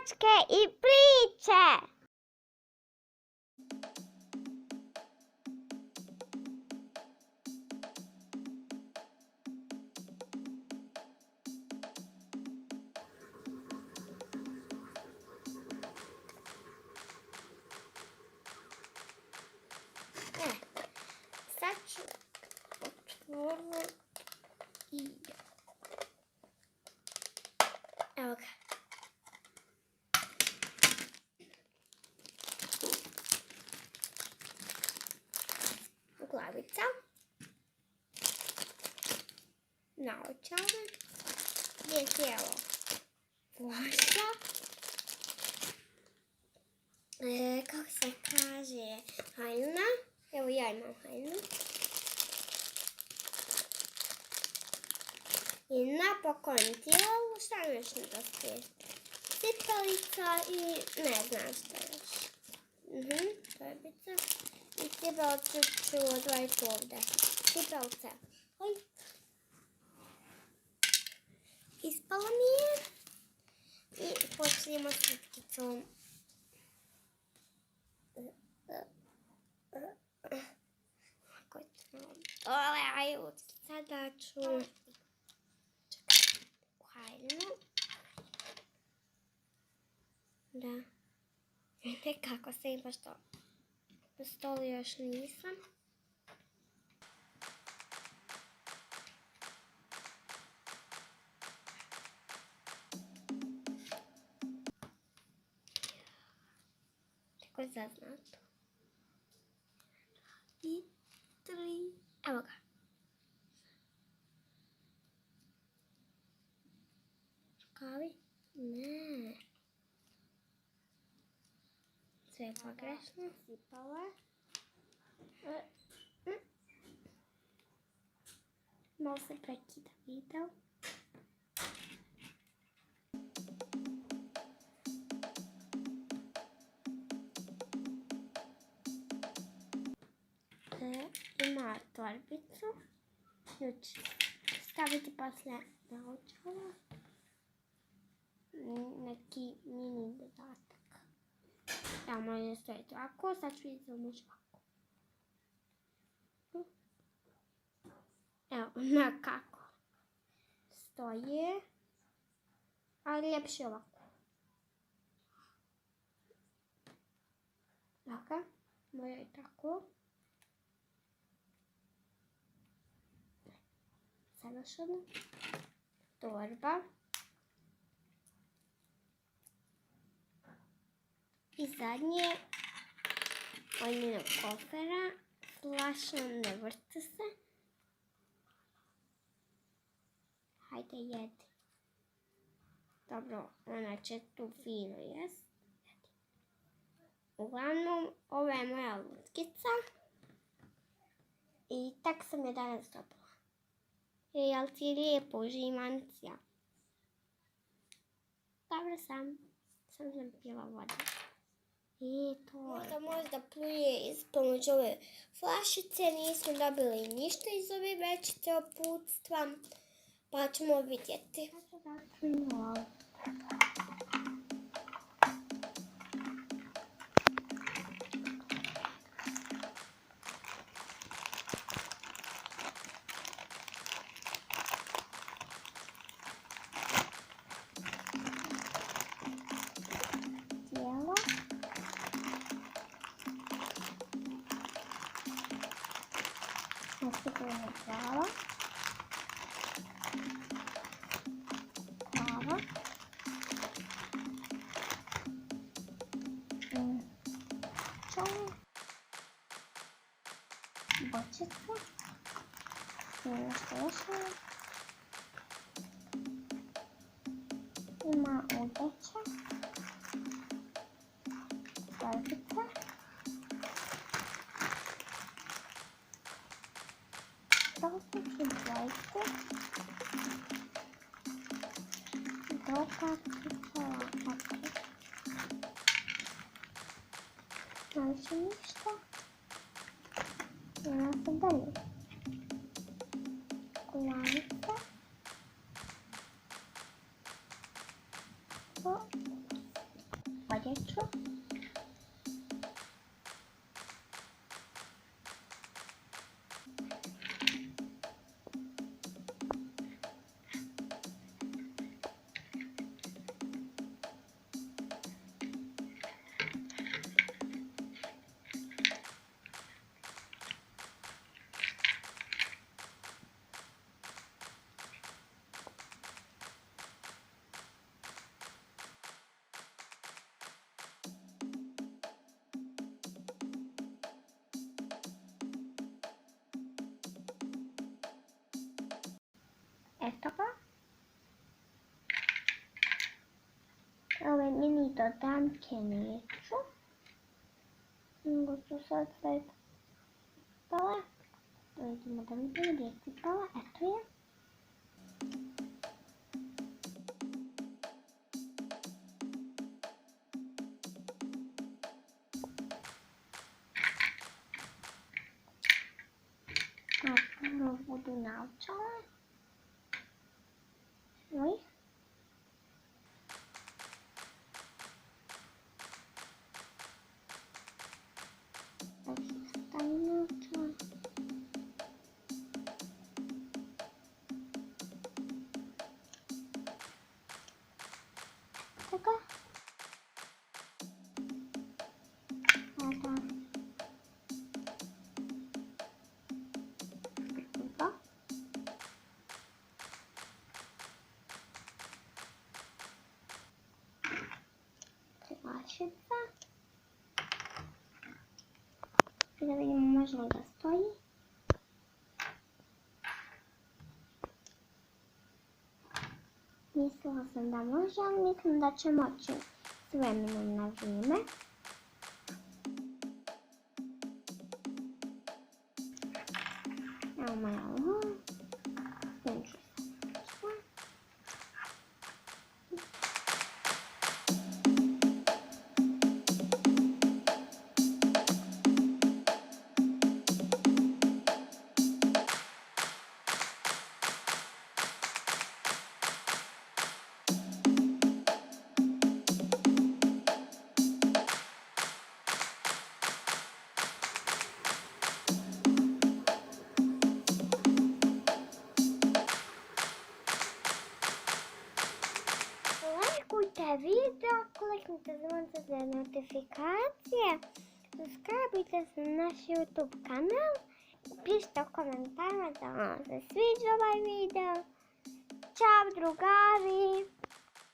spjevačke i priče. Sad ću otvoriti i evo ga. Glavica, naočale, gdje je tijelo flaša, kako se kaže, haljina, evo ja imam haljinu. I napokon tijelo, šta još nedostaje? Cipelica i ne znam šta još. Torbica. I cipelce ću odvojiti ovdje. Cipelce. Hoj. Ispala mi je. I počnemo s utkicom. Aj, utkica da ću. Haljinu. Da. Nekako se ima što. Na stolu još nisam. Tako je zaznato. I 3. Evo ga. Rukavi? Ne. Sve je pogrešno. Sipala. Malo se prekida video. Ima torbicu. Nju ću staviti poslije naočala. Neki mini dodatak. Evo može stojiti ovako, sad ću izvrnuti ovako. Evo, nekako stoje, ali ljepše ovako. Laka, može i tako. Savršeno. Torba. I zadnje, oljnog kofera, flaša ne vrti se. Hajde jedi. Dobro, ona će tu fino jest. Uglavnom, ovo je moja lutkica. I tak sam je danas dobila. Jel ti je lijepo, uživancija? Dobro sam pila vodu. I to možda pluje iz pomoć ove flašice, nismo dobili ništa iz ove većice uputstva, pa ćemo vidjeti. Nasipujemo prava. Čaj. Bočica. I nešto još. Ima udeća. Torbica. Dopuću dvojke. Dopakica ovako. Znači ništa. Idemo se dalje. Glavica. powietrzu. Esto acá. Ini dodam kieniecu. Nunggu susah saya bawah. Teman-teman dia di bawah itu ya. Aku budu naučala. Oj. Tak się stanie naučala. Taka. Ada. Chyba. Szyba. Kiedy można go stoi. Mislila sam da može, ali mislim da će moći s vremenom na vrijeme. Evo moja uho. Snimću se. Lajkujte video, kliknite zvonce za notifikacije, subscribeujte se na naš YouTube kanal, pišite u komentarima da vam se sviđa ovaj video. Ćao drugari!